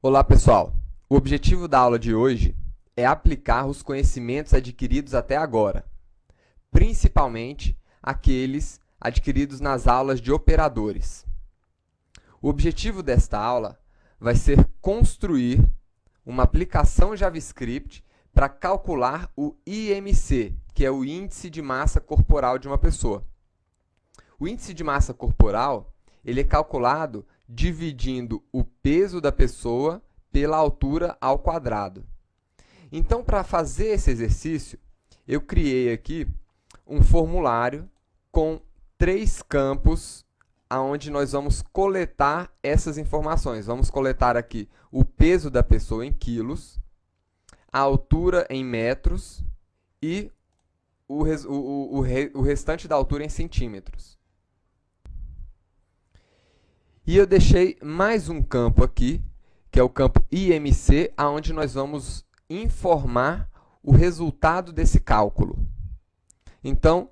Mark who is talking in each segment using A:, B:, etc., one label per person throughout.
A: Olá, pessoal! O objetivo da aula de hoje é aplicar os conhecimentos adquiridos até agora, principalmente aqueles adquiridos nas aulas de operadores. O objetivo desta aula vai ser construir uma aplicação JavaScript para calcular o IMC, que é o índice de massa corporal de uma pessoa. O índice de massa corporal ele é calculado dividindo o peso da pessoa pela altura ao quadrado. Então, para fazer esse exercício, eu criei aqui um formulário com 3 campos onde nós vamos coletar essas informações. Vamos coletar aqui o peso da pessoa em quilos, a altura em metros e o restante da altura em centímetros. E eu deixei mais um campo aqui, que é o campo IMC, onde nós vamos informar o resultado desse cálculo. Então,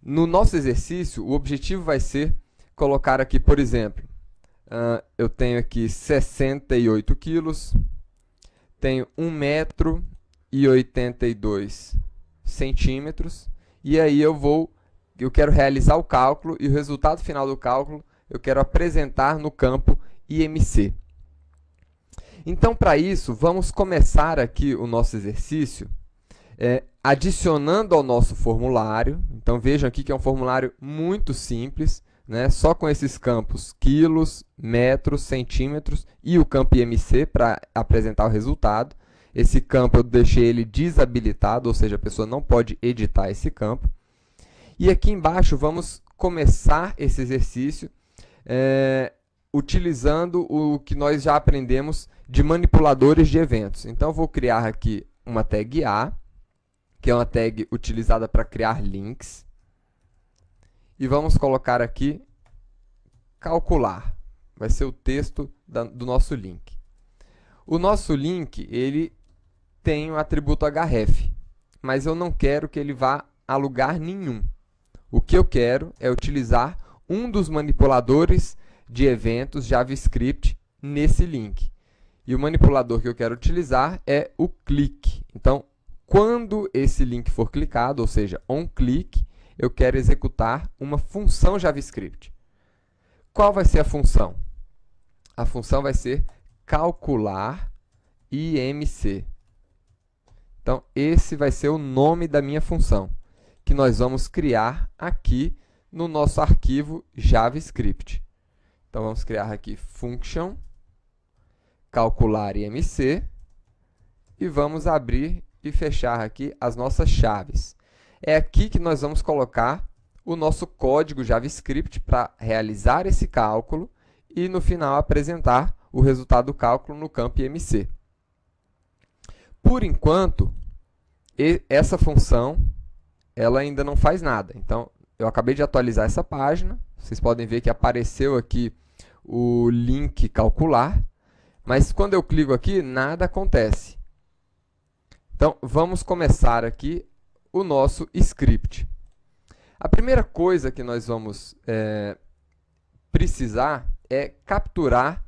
A: no nosso exercício, o objetivo vai ser colocar aqui, por exemplo, eu tenho aqui 68 quilos, tenho 1,82 centímetros, e aí eu quero realizar o cálculo, e o resultado final do cálculo eu quero apresentar no campo IMC. Então, para isso, vamos começar aqui o nosso exercício adicionando ao nosso formulário. Então, vejam aqui que é um formulário muito simples, né? Só com esses campos quilos, metros, centímetros e o campo IMC para apresentar o resultado. Esse campo eu deixei ele desabilitado, ou seja, a pessoa não pode editar esse campo. E aqui embaixo vamos começar esse exercício utilizando o que nós já aprendemos de manipuladores de eventos. Então, eu vou criar aqui uma tag A, que é uma tag utilizada para criar links. E vamos colocar aqui calcular. Vai ser o texto do nosso link. O nosso link ele tem o atributo href, mas eu não quero que ele vá a lugar nenhum. O que eu quero é utilizar um dos manipuladores de eventos JavaScript nesse link. E o manipulador que eu quero utilizar é o click. Então, quando esse link for clicado, ou seja, onClick, eu quero executar uma função JavaScript. Qual vai ser a função? A função vai ser calcular IMC. Então, esse vai ser o nome da minha função, que nós vamos criar aqui no nosso arquivo JavaScript. Então, vamos criar aqui function, calcular IMC, e vamos abrir e fechar aqui as nossas chaves. É aqui que nós vamos colocar o nosso código JavaScript para realizar esse cálculo e, no final, apresentar o resultado do cálculo no campo IMC. Por enquanto, essa função ela ainda não faz nada. Então, eu acabei de atualizar essa página, vocês podem ver que apareceu aqui o link calcular, mas quando eu clico aqui, nada acontece. Então, vamos começar aqui o nosso script. A primeira coisa que nós vamos precisar é capturar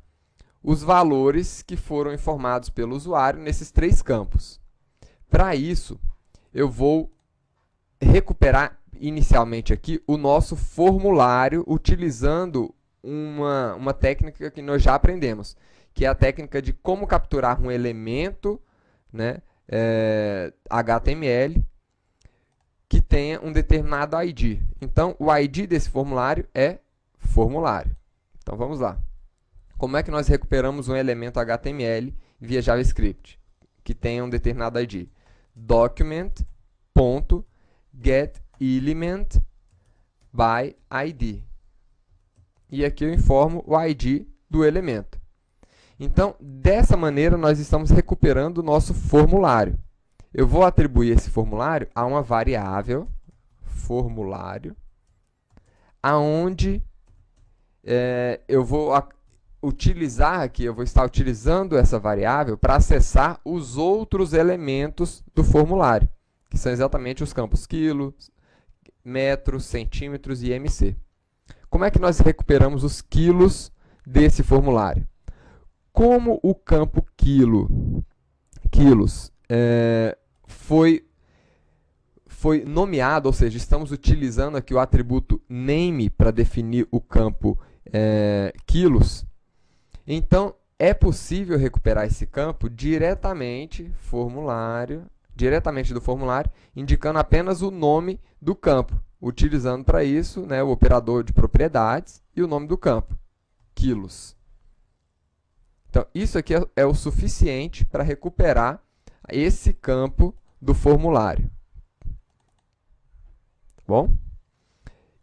A: os valores que foram informados pelo usuário nesses 3 campos. Para isso, eu vou recuperar inicialmente aqui o nosso formulário utilizando uma técnica que nós já aprendemos, que é a técnica de como capturar um elemento, né, HTML que tenha um determinado ID. Então, o ID desse formulário é formulário. Então, vamos lá. Como é que nós recuperamos um elemento HTML via JavaScript que tenha um determinado ID? Document.getElementById. E aqui eu informo o ID do elemento. Então, dessa maneira, nós estamos recuperando o nosso formulário. Eu vou atribuir esse formulário a uma variável, formulário, aonde eu vou utilizar aqui, eu vou estar utilizando essa variável para acessar os outros elementos do formulário, que são exatamente os campos quilos, metros, centímetros e IMC. Como é que nós recuperamos os quilos desse formulário? Como o campo quilos foi nomeado, ou seja, estamos utilizando aqui o atributo name para definir o campo quilos, então é possível recuperar esse campo diretamente do formulário, indicando apenas o nome do campo, utilizando para isso, né, o operador de propriedades e o nome do campo, quilos. Então, isso aqui é o suficiente para recuperar esse campo do formulário. Bom?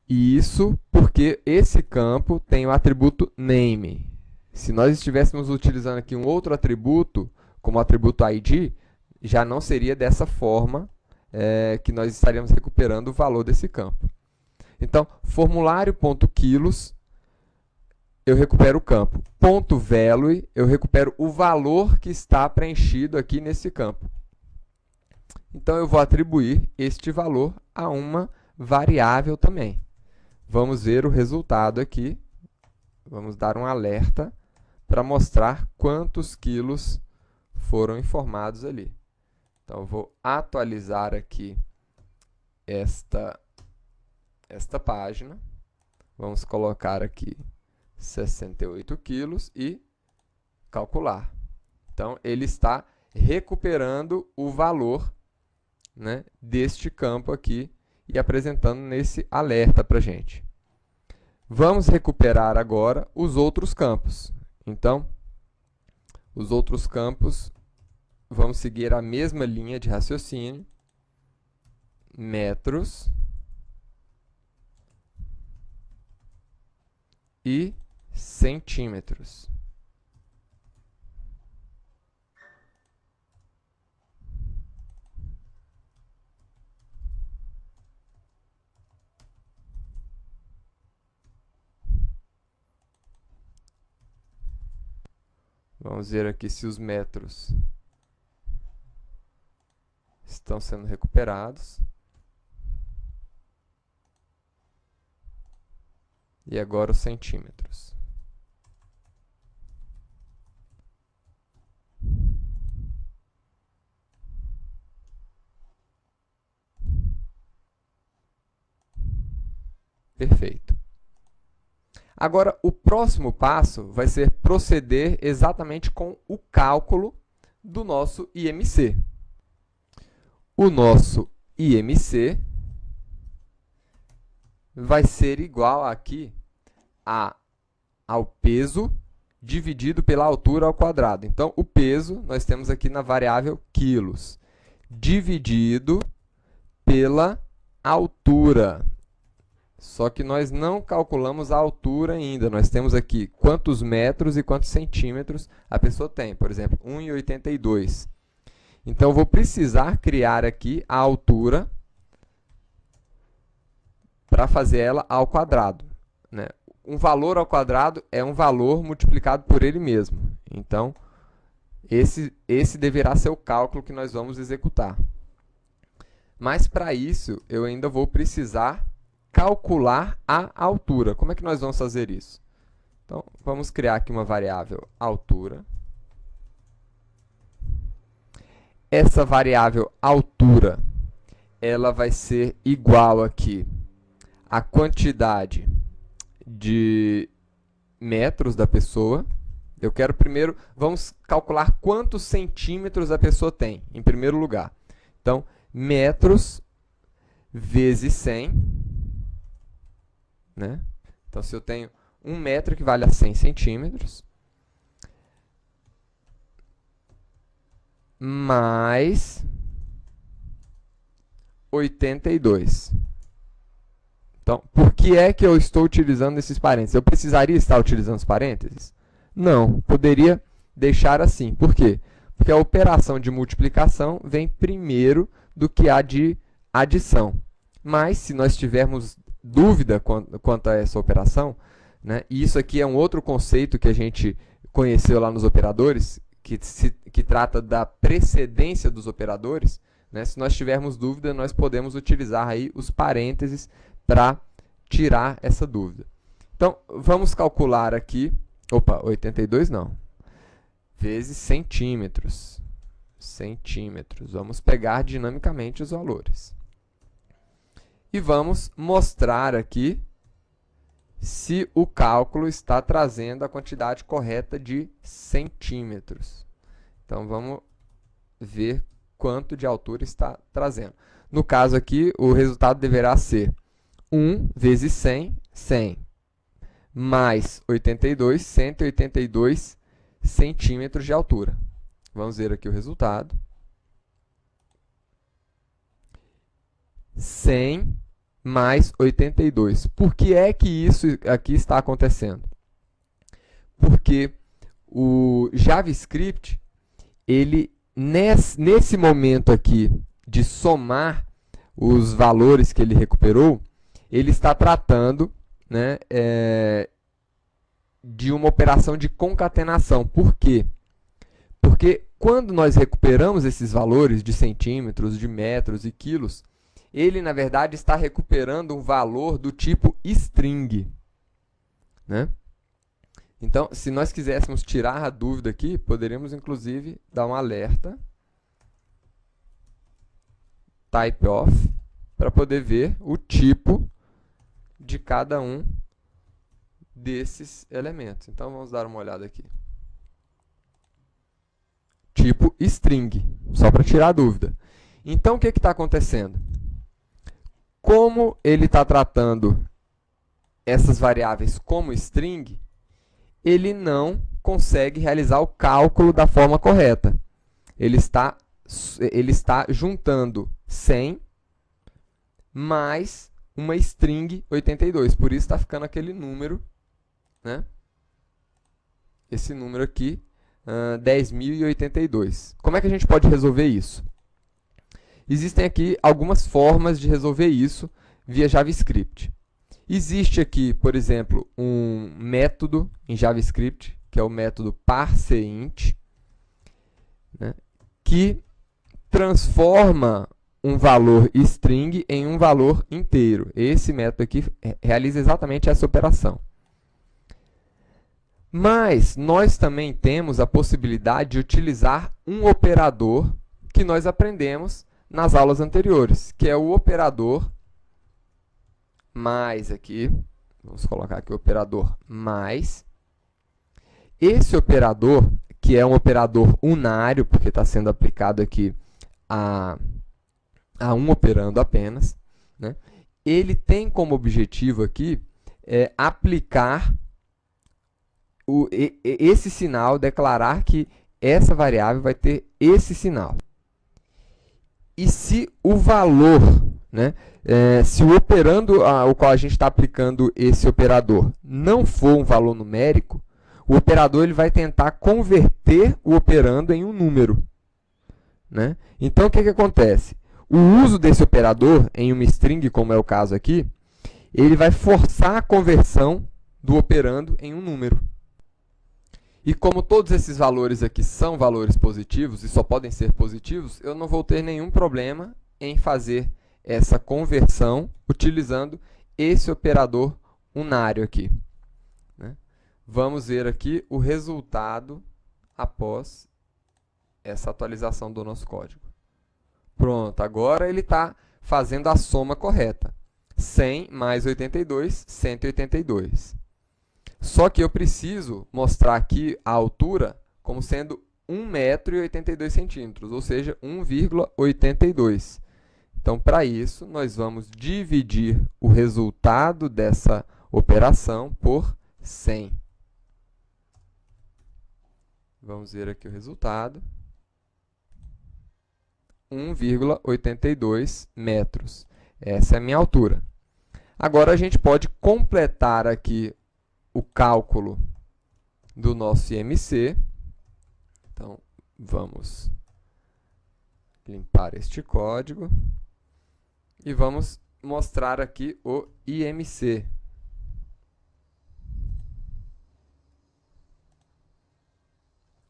A: E isso porque esse campo tem o atributo name. Se nós estivéssemos utilizando aqui um outro atributo, como o atributo ID, já não seria dessa forma que nós estaríamos recuperando o valor desse campo. Então, formulário.quilos, eu recupero o campo. .value, eu recupero o valor que está preenchido aqui nesse campo. Então, eu vou atribuir este valor a uma variável também. Vamos ver o resultado aqui. Vamos dar um alerta para mostrar quantos quilos foram informados ali. Então, eu vou atualizar aqui esta página. Vamos colocar aqui 68 quilos e calcular. Então, ele está recuperando o valor, né, deste campo aqui e apresentando nesse alerta para a gente. Vamos recuperar agora os outros campos. Então, os outros campos, vamos seguir a mesma linha de raciocínio. Metros e centímetros. Vamos ver aqui se os metros estão sendo recuperados. E agora os centímetros. Perfeito. Agora, o próximo passo vai ser proceder exatamente com o cálculo do nosso IMC. O nosso IMC vai ser igual aqui ao peso dividido pela altura ao quadrado. Então, o peso nós temos aqui na variável quilos, dividido pela altura. Só que nós não calculamos a altura ainda. Nós temos aqui quantos metros e quantos centímetros a pessoa tem. Por exemplo, 1,82. Então, eu vou precisar criar aqui a altura para fazer ela ao quadrado, né? Um valor ao quadrado é um valor multiplicado por ele mesmo. Então, esse deverá ser o cálculo que nós vamos executar. Mas, para isso, eu ainda vou precisar calcular a altura. Como é que nós vamos fazer isso? Então, vamos criar aqui uma variável altura. Essa variável altura, ela vai ser igual aqui à quantidade de metros da pessoa. Eu quero primeiro, vamos calcular quantos centímetros a pessoa tem, em primeiro lugar. Então, metros vezes 100, né? Então, se eu tenho 1 metro, equivale a 100 centímetros, mais 82. Então, por que é que eu estou utilizando esses parênteses? Eu precisaria estar utilizando os parênteses? Não, poderia deixar assim. Por quê? Porque a operação de multiplicação vem primeiro do que a de adição. Mas, se nós tivermos dúvida quanto a essa operação, né, e isso aqui é um outro conceito que a gente conheceu lá nos operadores, que trata da precedência dos operadores, né, se nós tivermos dúvida, nós podemos utilizar aí os parênteses para tirar essa dúvida. Então, vamos calcular aqui, 82 não, vezes centímetros. Centímetros. Vamos pegar dinamicamente os valores. E vamos mostrar aqui se o cálculo está trazendo a quantidade correta de centímetros. Então, vamos ver quanto de altura está trazendo. No caso aqui, o resultado deverá ser 1 vezes 100, 100, mais 82, 182 centímetros de altura. Vamos ver aqui o resultado. 100 mais 82. Por que é que isso aqui está acontecendo? Porque o JavaScript, ele, nesse momento aqui de somar os valores que ele recuperou, ele está tratando, né, de uma operação de concatenação. Por quê? Porque quando nós recuperamos esses valores de centímetros, de metros e quilos, ele, na verdade, está recuperando um valor do tipo string, né? Então, se nós quiséssemos tirar a dúvida aqui, poderíamos, inclusive, dar um alerta, type of, para poder ver o tipo de cada um desses elementos. Então, vamos dar uma olhada aqui. Tipo string, só para tirar a dúvida. Então, o que está acontecendo? Como ele está tratando essas variáveis como string, ele não consegue realizar o cálculo da forma correta. Ele está juntando 100 mais uma string 82. Por isso está ficando aquele número, né? Esse número aqui, 10.082. Como é que a gente pode resolver isso? Existem aqui algumas formas de resolver isso via JavaScript. Existe aqui, por exemplo, um método em JavaScript, que é o método parseInt, né, que transforma um valor string em um valor inteiro. Esse método aqui realiza exatamente essa operação. Mas nós também temos a possibilidade de utilizar um operador que nós aprendemos nas aulas anteriores, que é o operador mais aqui. Vamos colocar aqui o operador mais. Esse operador, que é um operador unário, porque está sendo aplicado aqui a um operando apenas, né? Ele tem como objetivo aqui aplicar esse sinal, declarar que essa variável vai ter esse sinal. E se o valor, né, se o operando ao qual a gente está aplicando esse operador não for um valor numérico, o operador ele vai tentar converter o operando em um número, né? Então, o que acontece? O uso desse operador em uma string, como é o caso aqui, ele vai forçar a conversão do operando em um número. E como todos esses valores aqui são valores positivos e só podem ser positivos, eu não vou ter nenhum problema em fazer essa conversão utilizando esse operador unário aqui, né? Vamos ver aqui o resultado após essa atualização do nosso código. Pronto, agora ele está fazendo a soma correta. 100 mais 82, 182. Só que eu preciso mostrar aqui a altura como sendo 1,82 m, ou seja, 1,82. Então, para isso, nós vamos dividir o resultado dessa operação por 100. Vamos ver aqui o resultado. 1,82 metros. Essa é a minha altura. Agora, a gente pode completar aqui o cálculo do nosso IMC. Então, vamos limpar este código e vamos mostrar aqui o IMC.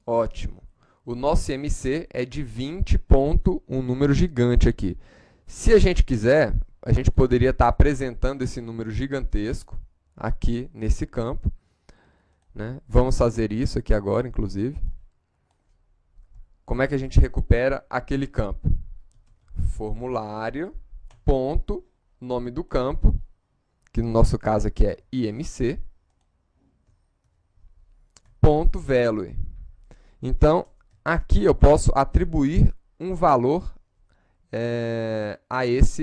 A: Ótimo. O nosso IMC é de 20 ponto, um número gigante aqui. Se a gente quiser, a gente poderia estar apresentando esse número gigantesco aqui nesse campo, né? Vamos fazer isso aqui agora, inclusive. como é que a gente recupera aquele campo? Formulário, ponto, nome do campo, que no nosso caso aqui é IMC, ponto value. Então, aqui eu posso atribuir um valor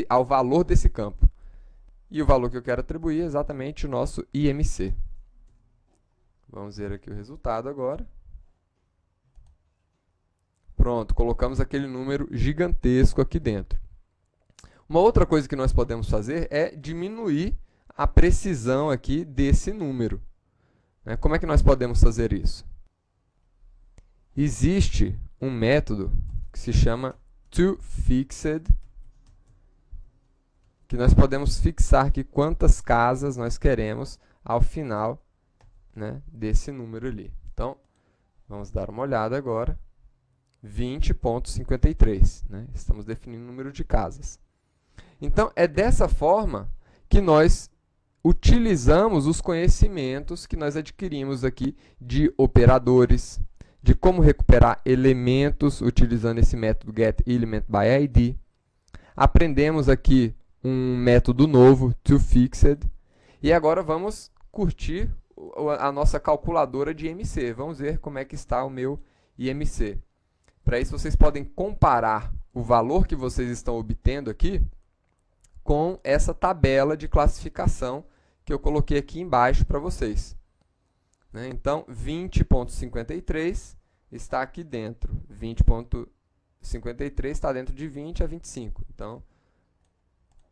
A: ao valor desse campo. E o valor que eu quero atribuir é exatamente o nosso IMC. Vamos ver aqui o resultado agora. Pronto, colocamos aquele número gigantesco aqui dentro. Uma outra coisa que nós podemos fazer é diminuir a precisão aqui desse número. Como é que nós podemos fazer isso? Existe um método que se chama toFixed, que nós podemos fixar aqui quantas casas nós queremos ao final, né, desse número ali. Então, vamos dar uma olhada agora. 20.53, né? Estamos definindo o número de casas. Então, é dessa forma que nós utilizamos os conhecimentos que nós adquirimos aqui de operadores, de como recuperar elementos utilizando esse método getElementById. Aprendemos aqui um método novo, toFixed, e agora vamos curtir a nossa calculadora de IMC. Vamos ver como é que está o meu IMC. Para isso, vocês podem comparar o valor que vocês estão obtendo aqui com essa tabela de classificação que eu coloquei aqui embaixo para vocês. Então, 20.53 está aqui dentro. 20.53 está dentro de 20 a 25. Então,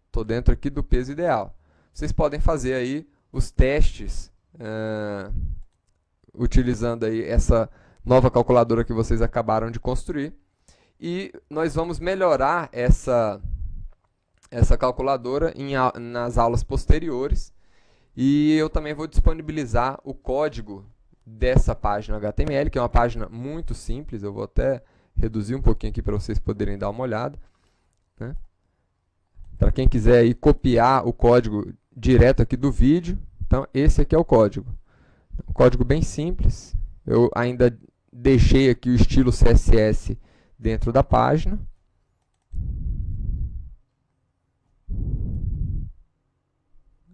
A: estou dentro aqui do peso ideal. Vocês podem fazer aí os testes utilizando aí essa nova calculadora que vocês acabaram de construir. E nós vamos melhorar essa calculadora nas aulas posteriores. E eu também vou disponibilizar o código dessa página HTML, que é uma página muito simples. Eu vou até reduzir um pouquinho aqui para vocês poderem dar uma olhada, né? Para quem quiser aí copiar o código direto aqui do vídeo, então esse aqui é o código. Um código bem simples. Eu ainda deixei aqui o estilo CSS dentro da página.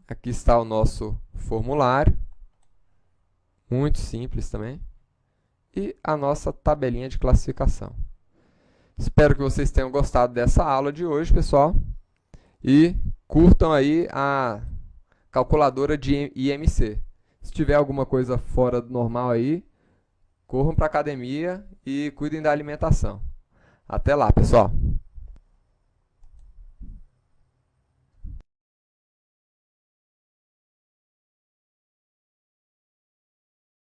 A: Aqui está o nosso formulário, muito simples também, e a nossa tabelinha de classificação. Espero que vocês tenham gostado dessa aula de hoje, pessoal, e curtam aí a calculadora de IMC. Se tiver alguma coisa fora do normal aí, corram para a academia e cuidem da alimentação. Até lá, pessoal!